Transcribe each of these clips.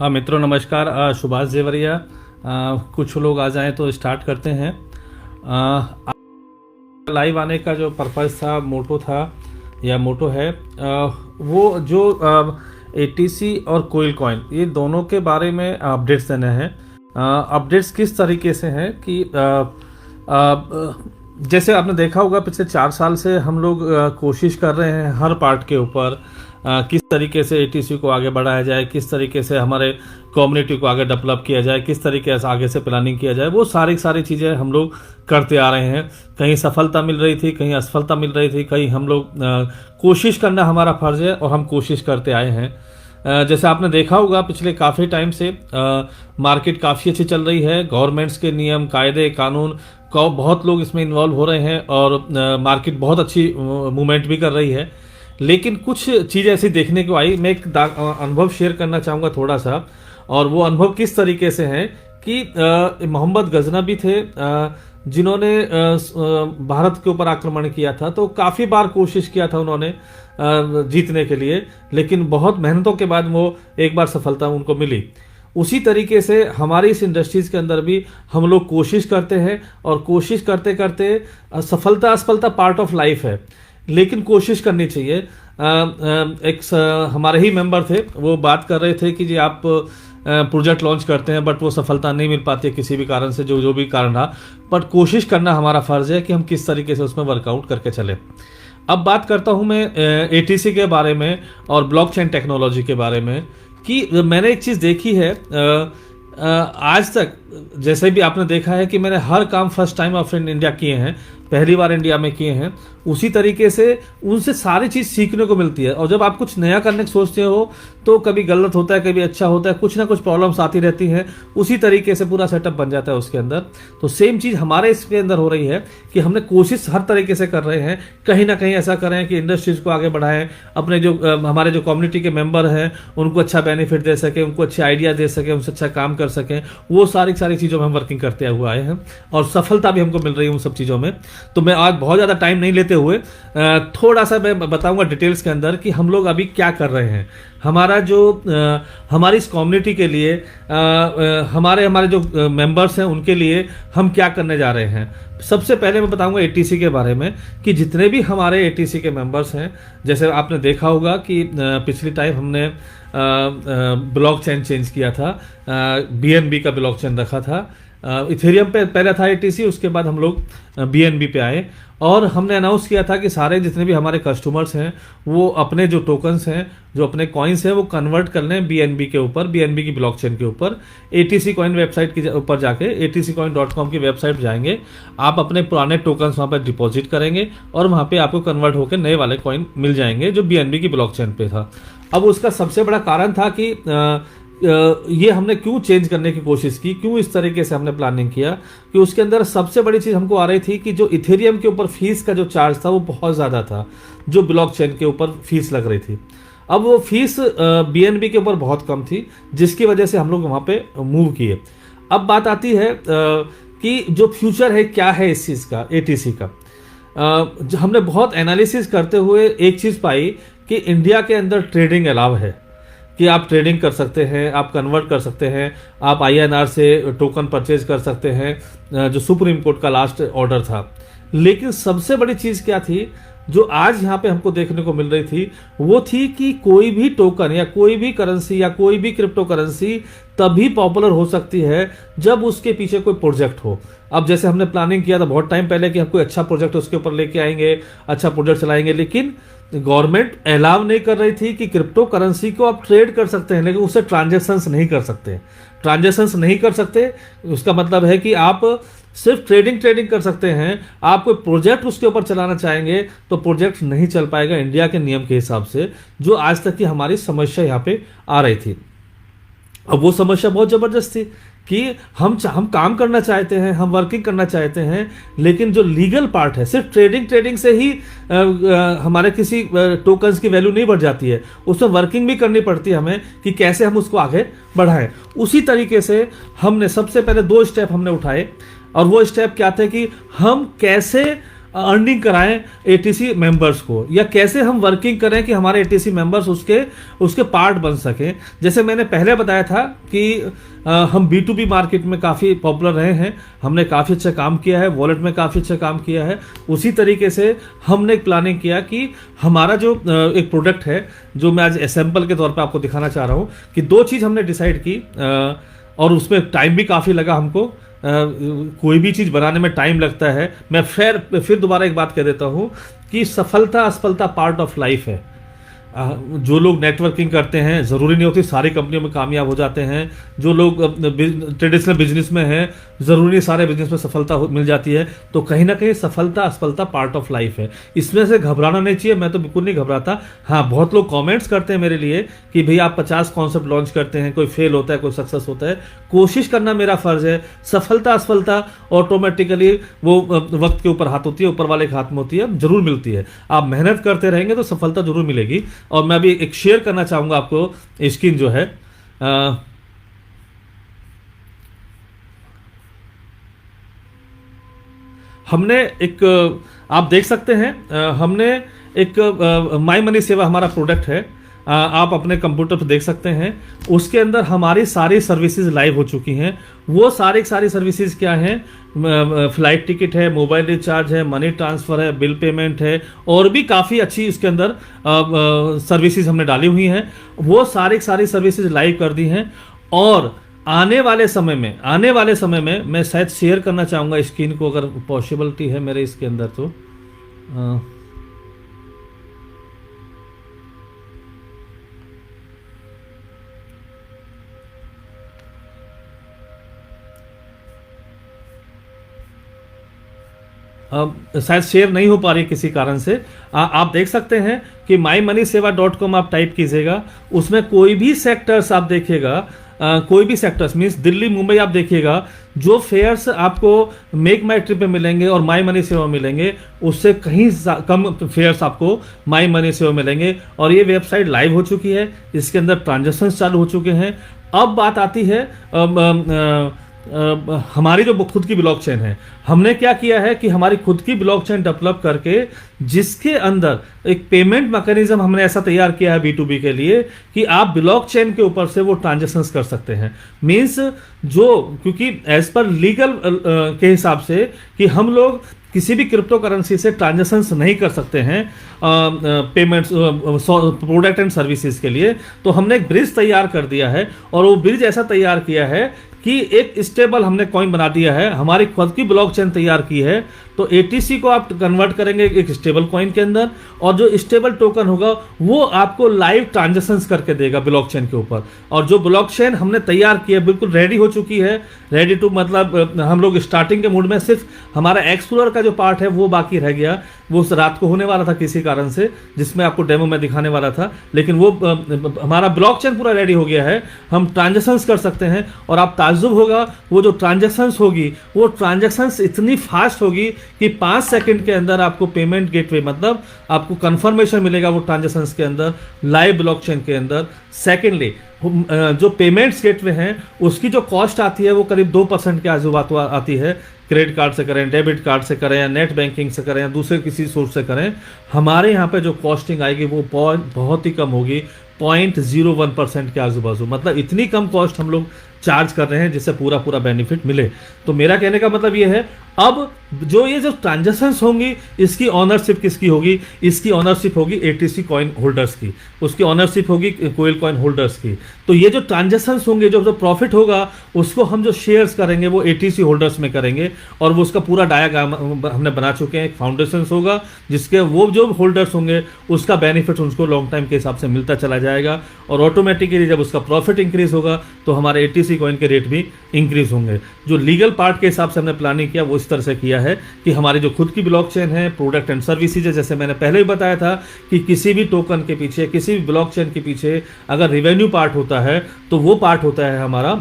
हाँ मित्रों, नमस्कार। सुभाष जेवरिया। कुछ लोग आ जाएं तो स्टार्ट करते हैं। लाइव आने का जो पर्पस था, मोटो था या मोटो है, वो जो एटीसी और कोयल कॉइन, ये दोनों के बारे में अपडेट्स देने हैं। अपडेट्स किस तरीके से हैं कि जैसे आपने देखा होगा, पिछले 4 साल से हम लोग कोशिश कर रहे हैं हर पार्ट के ऊपर, किस तरीके से एटीसी को आगे बढ़ाया जाए, किस तरीके से हमारे कम्युनिटी को आगे डेवलप किया जाए, किस तरीके से आगे से प्लानिंग किया जाए। वो सारी चीज़ें हम लोग करते आ रहे हैं। कहीं सफलता मिल रही थी, कहीं असफलता मिल रही थी, कहीं हम लोग कोशिश करना हमारा फर्ज है और हम कोशिश करते आए हैं। जैसे आपने देखा होगा, पिछले काफ़ी टाइम से मार्केट काफ़ी अच्छी चल रही है। गवर्नमेंट्स के नियम, कायदे, कानून को बहुत लोग इसमें इन्वॉल्व हो रहे हैं और मार्केट बहुत अच्छी मूवमेंट भी कर रही है। लेकिन कुछ चीज़ ऐसी देखने को आई। मैं एक अनुभव शेयर करना चाहूँगा थोड़ा सा। और वो अनुभव किस तरीके से है कि मोहम्मद गजनबी थे, जिन्होंने भारत के ऊपर आक्रमण किया था। तो काफ़ी बार कोशिश किया था उन्होंने जीतने के लिए, लेकिन बहुत मेहनतों के बाद वो एक बार सफलता उनको मिली। उसी तरीके से हमारी इस इंडस्ट्रीज़ के अंदर भी हम लोग कोशिश करते हैं और कोशिश करते करते सफलता असफलता पार्ट ऑफ लाइफ है, लेकिन कोशिश करनी चाहिए। हमारे ही मेंबर थे, वो बात कर रहे थे कि जी आप प्रोजेक्ट लॉन्च करते हैं बट वो सफलता नहीं मिल पाती है किसी भी कारण से, जो भी कारण रहा। बट कोशिश करना हमारा फ़र्ज़ है कि हम किस तरीके से उसमें वर्कआउट करके चलें। अब बात करता हूं मैं एटीसी के बारे में और ब्लॉकचेन टेक्नोलॉजी के बारे में। कि मैंने एक चीज़ देखी है, आज तक जैसे भी आपने देखा है कि मैंने हर काम फर्स्ट टाइम ऑफ इंडिया किए हैं, पहली बार इंडिया में किए हैं। उसी तरीके से उनसे सारी चीज़ सीखने को मिलती है। और जब आप कुछ नया करने की सोचते हो तो कभी गलत होता है, कभी अच्छा होता है, कुछ ना कुछ प्रॉब्लम्स आती रहती हैं। उसी तरीके से पूरा सेटअप बन जाता है उसके अंदर। तो सेम चीज़ हमारे इसके अंदर हो रही है कि हमने कोशिश हर तरीके से कर रहे हैं, कहीं ना कहीं ऐसा करें कि इंडस्ट्रीज़ को आगे बढ़ाएं, अपने जो हमारे जो कम्युनिटी के मेंबर हैं उनको अच्छा बेनिफिट दे सकें, उनको अच्छे आइडिया दे सकें, उनसे अच्छा काम कर सकें। वो सारी चीज़ों में हम वर्किंग करते हुए आए हैं और सफलता भी हमको मिल रही है उन सब चीज़ों में। तो मैं आज बहुत ज़्यादा टाइम नहीं लेते हुए थोड़ा सा मैं बताऊंगा डिटेल्स के अंदर कि हम लोग अभी क्या कर रहे हैं। हमारा जो हमारी इस कम्युनिटी के लिए, हमारे जो मेंबर्स हैं उनके लिए हम क्या करने जा रहे हैं। सबसे पहले मैं बताऊंगा एटीसी के बारे में कि जितने भी हमारे एटीसी के मेंबर्स हैं, जैसे आपने देखा होगा कि पिछली टाइम हमने ब्लॉकचेन चेंज किया था, बीएनबी का ब्लॉकचेन रखा था। इथेरियम पे पहले था एटीसी, उसके बाद हम लोग बीएनबी पे आए और हमने अनाउंस किया था कि सारे जितने भी हमारे कस्टमर्स हैं वो अपने जो टोकन्स हैं, जो अपने कॉइन्स हैं, वो कन्वर्ट कर लें बीएनबी के ऊपर, बीएनबी की ब्लॉकचेन के ऊपर। एटीसी कॉइन वेबसाइट के ऊपर जाके atccoin.com की वेबसाइट जाएंगे, आप अपने पुराने टोकन्स वहाँ पर डिपॉजिट करेंगे और वहाँ पे आपको कन्वर्ट होकर नए वाले कॉइन मिल जाएंगे जो बीएनबी की ब्लॉकचेन पे था। अब उसका सबसे बड़ा कारण था कि ये हमने क्यों चेंज करने की कोशिश की, क्यों इस तरीके से हमने प्लानिंग किया, कि उसके अंदर सबसे बड़ी चीज़ हमको आ रही थी कि जो इथेरियम के ऊपर फीस का जो चार्ज था वो बहुत ज़्यादा था, जो ब्लॉकचेन के ऊपर फीस लग रही थी। अब वो फीस बीएनबी के ऊपर बहुत कम थी, जिसकी वजह से हम लोग वहाँ पे मूव किए। अब बात आती है कि जो फ्यूचर है क्या है इस चीज़ का, एटीसी का। हमने बहुत एनालिसिस करते हुए एक चीज़ पाई कि इंडिया के अंदर ट्रेडिंग अलाउ है, कि आप ट्रेडिंग कर सकते हैं, आप कन्वर्ट कर सकते हैं, आप आईएनआर से टोकन परचेज कर सकते हैं, जो सुप्रीम कोर्ट का लास्ट ऑर्डर था। लेकिन सबसे बड़ी चीज़ क्या थी जो आज यहाँ पे हमको देखने को मिल रही थी, वो थी कि कोई भी टोकन या कोई भी करेंसी या कोई भी क्रिप्टो करेंसी तभी पॉपुलर हो सकती है जब उसके पीछे कोई प्रोजेक्ट हो। अब जैसे हमने प्लानिंग किया था बहुत टाइम पहले कि हम कोई अच्छा प्रोजेक्ट उसके ऊपर लेके आएंगे, अच्छा प्रोजेक्ट चलाएंगे, लेकिन गवर्नमेंट अलाउ नहीं कर रही थी कि क्रिप्टो करेंसी को आप ट्रेड कर सकते हैं, लेकिन उससे ट्रांजैक्शंस नहीं कर सकते। ट्रांजैक्शंस नहीं कर सकते, उसका मतलब है कि आप सिर्फ ट्रेडिंग कर सकते हैं। आप कोई प्रोजेक्ट उसके ऊपर चलाना चाहेंगे तो प्रोजेक्ट नहीं चल पाएगा इंडिया के नियम के हिसाब से, जो आज तक की हमारी समस्या यहाँ पे आ रही थी। अब वो समस्या बहुत ज़बरदस्त थी कि हम काम करना चाहते हैं, हम वर्किंग करना चाहते हैं, लेकिन जो लीगल पार्ट है, सिर्फ ट्रेडिंग से ही हमारे किसी टोकन्स की वैल्यू नहीं बढ़ जाती है, उसमें वर्किंग भी करनी पड़ती है हमें कि कैसे हम उसको आगे बढ़ाएं। उसी तरीके से हमने सबसे पहले 2 स्टेप हमने उठाए, और वो स्टेप क्या थे कि हम कैसे अर्निंग कराएं एटीसी मेंबर्स को, या कैसे हम वर्किंग करें कि हमारे एटीसी मेंबर्स उसके उसके पार्ट बन सकें। जैसे मैंने पहले बताया था कि हम B2B मार्केट में काफ़ी पॉपुलर रहे हैं, हमने काफ़ी अच्छा काम किया है, वॉलेट में काफ़ी अच्छा काम किया है। उसी तरीके से हमने एक प्लानिंग किया कि हमारा जो एक प्रोडक्ट है, जो मैं आज सैंपल के तौर पे आपको दिखाना चाह रहा हूँ, कि दो चीज़ हमने डिसाइड की, और उसमें टाइम भी काफ़ी लगा हमको। कोई भी चीज़ बनाने में टाइम लगता है। मैं फिर दोबारा एक बात कह देता हूँ कि सफलता असफलता पार्ट ऑफ लाइफ है। जो लोग नेटवर्किंग करते हैं, ज़रूरी नहीं होती सारी कंपनियों में कामयाब हो जाते हैं। जो लोग ट्रेडिशनल बिजनेस में हैं, ज़रूरी नहीं सारे बिजनेस में सफलता मिल जाती है। तो कहीं ना कहीं सफलता असफलता पार्ट ऑफ लाइफ है, इसमें से घबराना नहीं चाहिए। मैं तो बिल्कुल नहीं घबराता। हाँ, बहुत लोग कमेंट्स करते हैं मेरे लिए कि भैया आप 50 कॉन्सेप्ट लॉन्च करते हैं, कोई फेल होता है, कोई सक्सेस होता है। कोशिश करना मेरा फ़र्ज़ है। सफलता असफलता ऑटोमेटिकली वो वक्त के ऊपर हाथ होती है, ऊपर वाले के हाथ में होती है, जरूर मिलती है। आप मेहनत करते रहेंगे तो सफलता जरूर मिलेगी। और मैं अभी एक शेयर करना चाहूंगा आपको स्क्रीन जो है, हमने एक, आप देख सकते हैं, हमने एक माई मनी सेवा हमारा प्रोडक्ट है। आप अपने कंप्यूटर पर देख सकते हैं। उसके अंदर हमारी सारी सर्विसेज लाइव हो चुकी हैं। वो सारी सर्विसेज क्या हैं? फ्लाइट टिकट है, मोबाइल रिचार्ज है, मनी ट्रांसफ़र है, बिल पेमेंट है, और भी काफ़ी अच्छी इसके अंदर सर्विसेज हमने डाली हुई हैं। वो सारी सर्विसेज लाइव कर दी हैं। और आने वाले समय में मैं शायद शेयर करना चाहूँगा स्क्रीन को, अगर पॉसिबिलिटी है मेरे इसके अंदर तो। शायद शेयर नहीं हो पा रही किसी कारण से। आप देख सकते हैं कि mymoneysewa.com आप टाइप कीजिएगा, उसमें कोई भी सेक्टर्स आप देखिएगा, कोई भी सेक्टर्स मीन्स दिल्ली मुंबई आप देखिएगा, जो फेयर्स आपको मेक माई ट्रिप में मिलेंगे और माई मनी सेवा मिलेंगे, उससे कहीं कम फेयर्स आपको माई मनी सेवा मिलेंगे। और ये वेबसाइट लाइव हो चुकी है, इसके अंदर ट्रांजेक्शन चालू हो चुके हैं। अब बात आती है हमारी जो खुद की ब्लॉकचेन है। हमने क्या किया है कि हमारी खुद की ब्लॉकचेन डेवलप करके, जिसके अंदर एक पेमेंट मैकेनिज्म हमने ऐसा तैयार किया है B2B के लिए कि आप ब्लॉकचेन के ऊपर से वो ट्रांजेक्शंस कर सकते हैं। मींस जो, क्योंकि एज पर लीगल के हिसाब से कि हम लोग किसी भी क्रिप्टो करेंसी से ट्रांजेक्शंस नहीं कर सकते हैं पेमेंट्स प्रोडक्ट एंड सर्विसेज के लिए, तो हमने एक ब्रिज तैयार कर दिया है। और वो ब्रिज ऐसा तैयार किया है कि एक स्टेबल हमने कॉइन बना दिया है, हमारी खुद की ब्लॉकचेन तैयार की है। तो ATC को आप कन्वर्ट करेंगे एक स्टेबल कॉइन के अंदर, और जो स्टेबल टोकन होगा वो आपको लाइव ट्रांजेक्शंस करके देगा ब्लॉकचेन के ऊपर। और जो ब्लॉकचेन हमने तैयार की है बिल्कुल रेडी हो चुकी है। रेडी टू मतलब हम लोग स्टार्टिंग के मूड में, सिर्फ हमारा एक्सप्लोर का जो पार्ट है वो बाकी रह गया। वो रात को होने वाला था किसी कारण से, जिसमें आपको डेमो में दिखाने वाला था, लेकिन वो हमारा ब्लॉकचेन पूरा रेडी हो गया है। हम ट्रांजेक्शंस कर सकते हैं। और आप ताज्जुब होगा, वो जो ट्रांजेक्शंस होगी वो ट्रांजेक्शंस इतनी फास्ट होगी कि 5 सेकंड के अंदर आपको पेमेंट गेटवे, मतलब आपको कंफर्मेशन मिलेगा वो ट्रांजेक्शंस के अंदर लाइव ब्लॉकचेन के अंदर। सेकेंडली, जो पेमेंट्स गेटवे हैं उसकी जो कॉस्ट आती है वो करीब 2% के आजू बाजू आती है। क्रेडिट कार्ड से करें, डेबिट कार्ड से करें, या नेट बैंकिंग से करें, या दूसरे किसी सोर्स से करें, हमारे यहाँ पे जो कॉस्टिंग आएगी वो बहुत ही कम होगी, 0.01% के आजू बाजू। मतलब इतनी कम कॉस्ट हम लोग चार्ज कर रहे हैं जिससे पूरा बेनिफिट मिले। तो मेरा कहने का मतलब ये है, अब ये जो ट्रांजेक्शंस होंगी इसकी ऑनरशिप किसकी होगी? इसकी ऑनरशिप होगी ATC कॉइन होल्डर्स की, उसकी ऑनरशिप होगी कोयल कॉइन होल्डर्स की। तो ये जो ट्रांजेक्शंस होंगे, जो प्रॉफिट होगा उसको हम जो शेयर्स करेंगे वो ATC होल्डर्स में करेंगे। और वो उसका पूरा डायग्राम हमने बना चुके हैं। एक फाउंडेशन होगा जिसके वो जो होल्डर्स होंगे उसका बेनिफिट उनको लॉन्ग टाइम के हिसाब से मिलता चला जाएगा। और ऑटोमेटिकली जब उसका प्रॉफिट इंक्रीज होगा तो हमारे ATC कॉइन के रेट भी इंक्रीज होंगे। जो लीगल पार्ट के हिसाब से हमने प्लानिंग किया वो इस तरह से किया है कि हमारी जो खुद की ब्लॉकचेन है, प्रोडक्ट एंड सर्विसेज है, जैसे मैंने पहले ही बताया था कि किसी भी टोकन के पीछे, किसी भी ब्लॉकचेन के पीछे अगर रेवेन्यू पार्ट होता है तो वो पार्ट होता है हमारा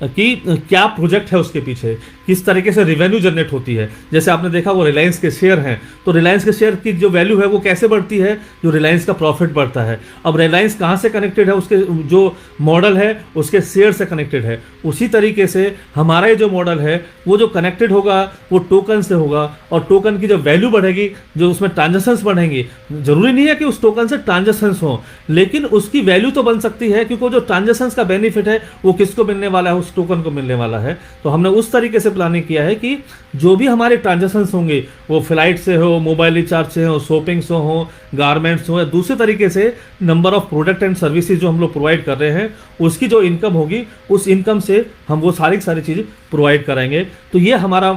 कि क्या प्रोजेक्ट है उसके पीछे, किस तरीके से रिवेन्यू जनरेट होती है। जैसे आपने देखा वो रिलायंस के शेयर हैं, तो रिलायंस के शेयर की जो वैल्यू है वो कैसे बढ़ती है, जो रिलायंस का प्रॉफिट बढ़ता है। अब रिलायंस कहाँ से कनेक्टेड है, उसके जो मॉडल है उसके शेयर से कनेक्टेड है। उसी तरीके से हमारा ये जो मॉडल है वो जो कनेक्टेड होगा वो टोकन से होगा, और टोकन की जो वैल्यू बढ़ेगी, जो उसमें ट्रांजेक्शन्स बढ़ेंगे, जरूरी नहीं है कि उस टोकन से ट्रांजेक्शन्स हो, लेकिन उसकी वैल्यू तो बन सकती है, क्योंकि जो ट्रांजेक्शन्स का बेनिफिट है वो किसको मिलने वाला है, उस टोकन को मिलने वाला है। तो हमने उस तरीके से प्लानिंग किया है कि जो भी हमारे ट्रांजेक्शन्स होंगे, वो फ्लाइट से हो, मोबाइल रिचार्ज से हो, शॉपिंग से हो, गारमेंट्स हो, या दूसरे तरीके से number of product and services जो हम लोग प्रोवाइड कर रहे हैं, उसकी जो इनकम होगी उस इनकम से हम वो सारी चीज़ प्रोवाइड कराएंगे। तो ये हमारा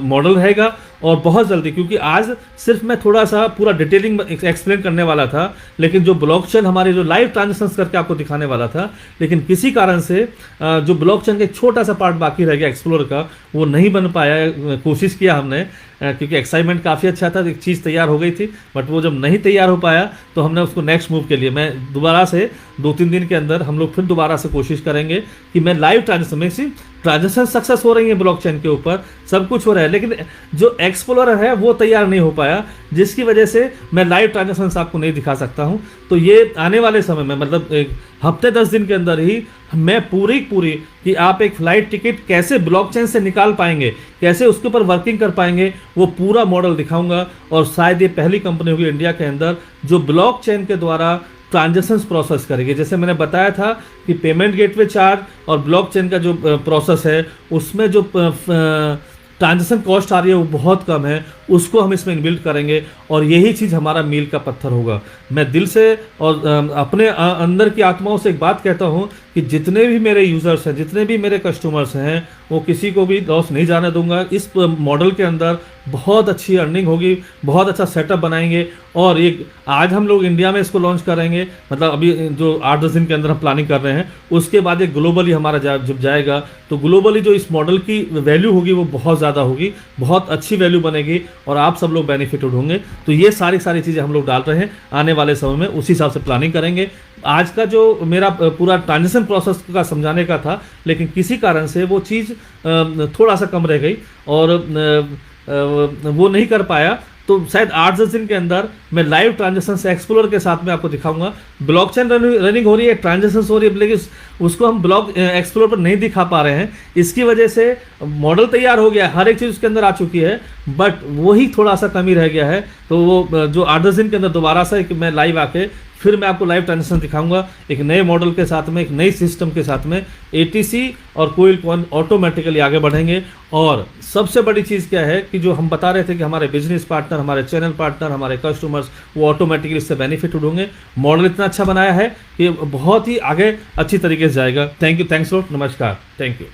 मॉडल रहेगा। और बहुत जल्दी, क्योंकि आज सिर्फ मैं थोड़ा सा पूरा डिटेलिंग एक्सप्लेन करने वाला था, लेकिन जो ब्लॉकचेन हमारे जो लाइव ट्रांजेक्शंस करके आपको दिखाने वाला था, लेकिन किसी कारण से जो ब्लॉकचेन का एक छोटा सा पार्ट बाकी रह गया एक्सप्लोर का, वो नहीं बन पाया। कोशिश किया हमने, क्योंकि एक्साइटमेंट काफ़ी अच्छा था, एक चीज़ तैयार हो गई थी, बट वो जब नहीं तैयार हो पाया तो हमने उसको नेक्स्ट मूव के लिए मैं दोबारा से 2-3 दिन के अंदर हम लोग फिर दोबारा से कोशिश करेंगे कि मैं लाइव ट्रांजेक्शन सक्सेस हो रही है ब्लॉकचेन के ऊपर, सब कुछ हो रहा है, लेकिन जो एक्सप्लोरर है वो तैयार नहीं हो पाया, जिसकी वजह से मैं लाइव ट्रांजेक्शन आपको नहीं दिखा सकता हूं। तो ये आने वाले समय में, मतलब एक हफ्ते 10 दिन के अंदर ही मैं पूरी कि आप एक फ्लाइट टिकट कैसे ब्लॉकचेन से निकाल पाएंगे, कैसे उसके ऊपर वर्किंग कर पाएंगे, वो पूरा मॉडल दिखाऊंगा। और शायद ये पहली कंपनी होगी इंडिया के अंदर जो ब्लॉकचेन के द्वारा ट्रांजेक्शंस प्रोसेस करेगी। जैसे मैंने बताया था कि पेमेंट गेटवे चार्ज और ब्लॉकचेन का जो प्रोसेस है उसमें जो ट्रांजेक्शन कॉस्ट आ रही है वो बहुत कम है, उसको हम इसमें इनबिल्ट करेंगे, और यही चीज़ हमारा मील का पत्थर होगा। मैं दिल से और अपने अंदर की आत्माओं से एक बात कहता हूँ कि जितने भी मेरे यूज़र्स हैं, जितने भी मेरे कस्टमर्स हैं, वो किसी को भी लॉस नहीं जाने दूंगा। इस मॉडल के अंदर बहुत अच्छी अर्निंग होगी, बहुत अच्छा सेटअप बनाएंगे, और एक आज हम लोग इंडिया में इसको लॉन्च करेंगे, मतलब अभी जो 8-10 दिन के अंदर हम प्लानिंग कर रहे हैं, उसके बाद एक ग्लोबली हमारा जब जाएगा तो ग्लोबली जो इस मॉडल की वैल्यू होगी वो बहुत ज़्यादा होगी, बहुत अच्छी वैल्यू बनेगी, और आप सब लोग बेनिफिटेड होंगे। तो ये सारी चीज़ें हम लोग डाल रहे हैं, आने वाले समय में उसी हिसाब से प्लानिंग करेंगे। आज का जो मेरा पूरा ट्रांजिशन प्रोसेस का समझाने का था, लेकिन किसी कारण से वो चीज़ थोड़ा सा कम रह गई और वो नहीं कर पाया। तो शायद 8-10 दिन के अंदर मैं लाइव ट्रांजेक्शन से एक्सप्लोर के साथ में आपको दिखाऊंगा। ब्लॉकचेन रनिंग हो रही है, ट्रांजेक्शन हो रही है, लेकिन उसको हम ब्लॉक एक्सप्लोर पर नहीं दिखा पा रहे हैं। इसकी वजह से मॉडल तैयार हो गया, हर एक चीज़ उसके अंदर आ चुकी है, बट वही थोड़ा सा कमी रह गया है। तो वो जो 8-10 दिन के अंदर दोबारा से मैं लाइव आके फिर मैं आपको लाइव ट्रांजेक्शन दिखाऊंगा, एक नए मॉडल के साथ में, एक नई सिस्टम के साथ में। ATC और कोइल कॉइन ऑटोमेटिकली आगे बढ़ेंगे। और सबसे बड़ी चीज़ क्या है कि जो हम बता रहे थे कि हमारे बिजनेस पार्टनर, हमारे चैनल पार्टनर, हमारे कस्टमर्स, वो ऑटोमेटिकली इससे बेनिफिट होंगे। मॉडल इतना अच्छा बनाया है कि बहुत ही आगे अच्छी तरीके से जाएगा। थैंक यू, थैंक्स लॉट, नमस्कार, थैंक यू।